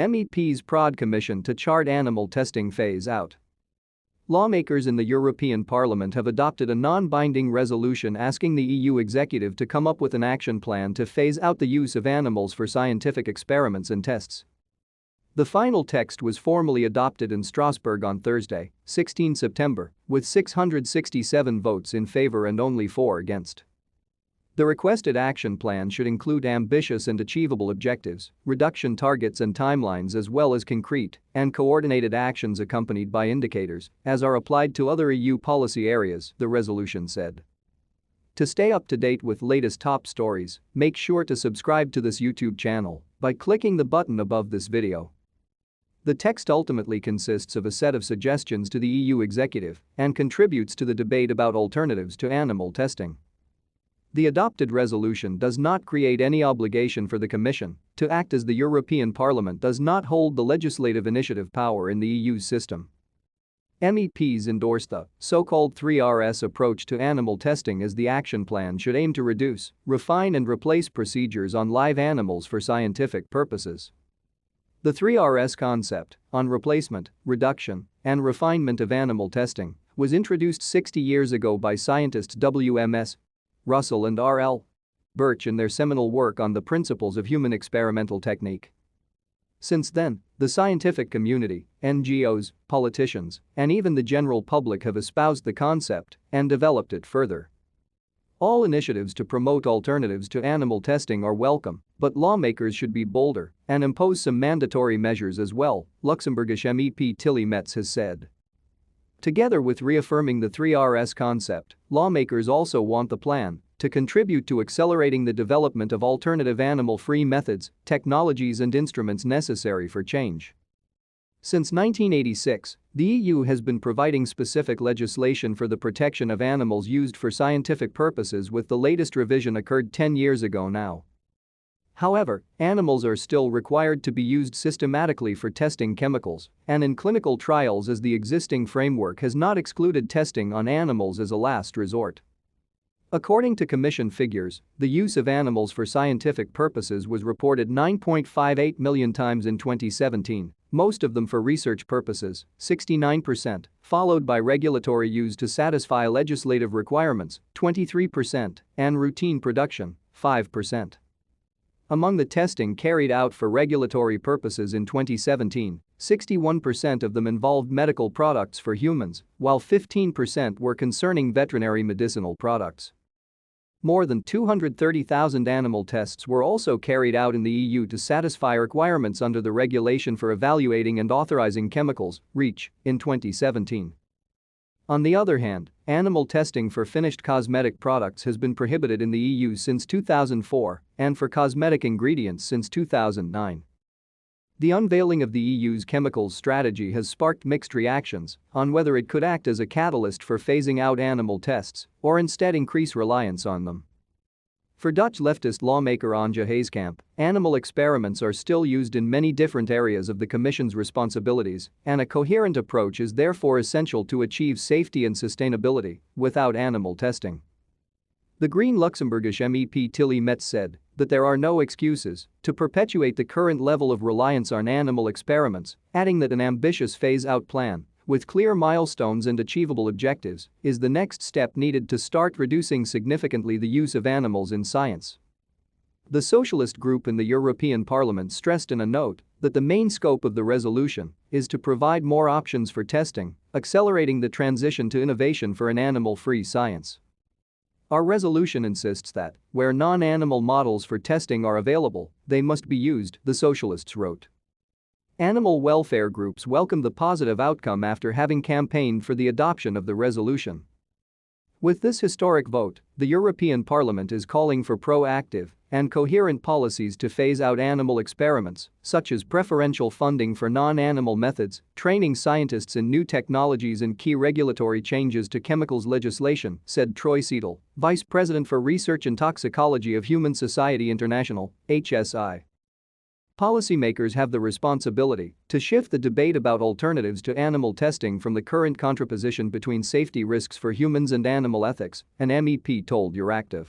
MEPs prod Commission to chart animal testing phase out. Lawmakers in the European Parliament have adopted a non-binding resolution asking the EU executive to come up with an action plan to phase out the use of animals for scientific experiments and tests. The final text was formally adopted in Strasbourg on Thursday, 16 September, with 667 votes in favor and only 4 against. The requested action plan should include ambitious and achievable objectives, reduction targets and timelines, as well as concrete and coordinated actions accompanied by indicators, as are applied to other EU policy areas, the resolution said. To stay up to date with latest top stories, make sure to subscribe to this YouTube channel by clicking the button above this video. The text ultimately consists of a set of suggestions to the EU executive and contributes to the debate about alternatives to animal testing. The adopted resolution does not create any obligation for the Commission to act, as the European Parliament does not hold the legislative initiative power in the EU system. MEPs endorsed the so-called 3RS approach to animal testing, as the action plan should aim to reduce, refine and replace procedures on live animals for scientific purposes. The 3RS concept on replacement, reduction, and refinement of animal testing was introduced 60 years ago by scientists W.M.S. Russell and R.L. Birch in their seminal work on the principles of human experimental technique. Since then, the scientific community, NGOs, politicians, and even the general public have espoused the concept and developed it further. All initiatives to promote alternatives to animal testing are welcome, but lawmakers should be bolder and impose some mandatory measures as well, Luxembourgish MEP Tilly Metz has said. Together with reaffirming the 3RS concept, lawmakers also want the plan to contribute to accelerating the development of alternative animal-free methods, technologies and instruments necessary for change. Since 1986, the EU has been providing specific legislation for the protection of animals used for scientific purposes, with the latest revision occurred 10 years ago now. However, animals are still required to be used systematically for testing chemicals and in clinical trials, as the existing framework has not excluded testing on animals as a last resort. According to Commission figures, the use of animals for scientific purposes was reported 9.58 million times in 2017, most of them for research purposes, 69%, followed by regulatory use to satisfy legislative requirements, 23%, and routine production, 5%. Among the testing carried out for regulatory purposes in 2017, 61% of them involved medical products for humans, while 15% were concerning veterinary medicinal products. More than 230,000 animal tests were also carried out in the EU to satisfy requirements under the Regulation for Evaluating and Authorizing Chemicals, REACH, in 2017. On the other hand, animal testing for finished cosmetic products has been prohibited in the EU since 2004 and for cosmetic ingredients since 2009. The unveiling of the EU's chemicals strategy has sparked mixed reactions on whether it could act as a catalyst for phasing out animal tests or instead increase reliance on them. For Dutch leftist lawmaker Anja Heeskamp, animal experiments are still used in many different areas of the Commission's responsibilities, and a coherent approach is therefore essential to achieve safety and sustainability without animal testing. The Green Luxembourgish MEP Tilly Metz said that there are no excuses to perpetuate the current level of reliance on animal experiments, adding that an ambitious phase-out plan with clear milestones and achievable objectives is the next step needed to start reducing significantly the use of animals in science. The Socialist group in the European Parliament stressed in a note that the main scope of the resolution is to provide more options for testing, accelerating the transition to innovation for an animal-free science. Our resolution insists that, where non-animal models for testing are available, they must be used, the Socialists wrote. Animal welfare groups welcomed the positive outcome after having campaigned for the adoption of the resolution. With this historic vote, the European Parliament is calling for proactive and coherent policies to phase out animal experiments, such as preferential funding for non-animal methods, training scientists in new technologies and key regulatory changes to chemicals legislation, said Troy Seidel, Vice President for Research and Toxicology of Human Society International, HSI. Policymakers have the responsibility to shift the debate about alternatives to animal testing from the current contraposition between safety risks for humans and animal ethics, an MEP told Euractiv.